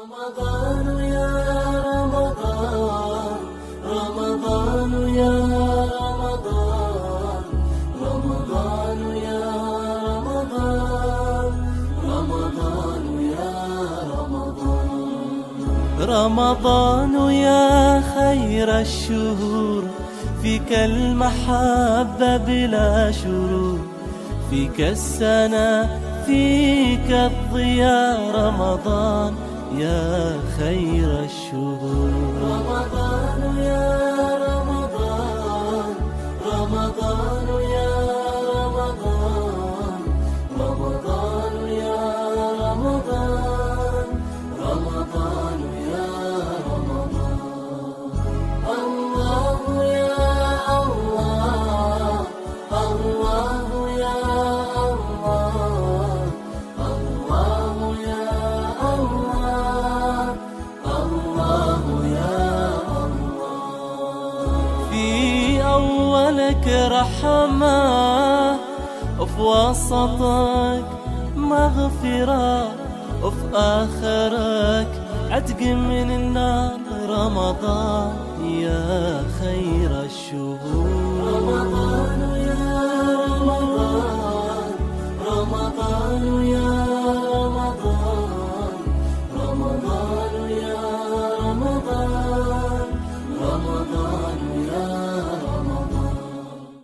رمضان يا رمضان، رمضان يا رمضان، رمضان يا رمضان، رمضان يا رمضان. رمضان يا خير الشهور، فيك المحبة بلا شرور، فيك السنة فيك الضياء. رمضان يا خير الشهور. رمضان يا رمضان، رمضان يا رمضان، رمضان يا رمضان، رمضان يا رمضان. الله يا الله، الله يا الله، الله يا الله، الله يا الله. في أولك رحمة، وفي وسطك مغفرة، وفي آخرك عتق من النار. رمضان يا خير الشهور. رمضان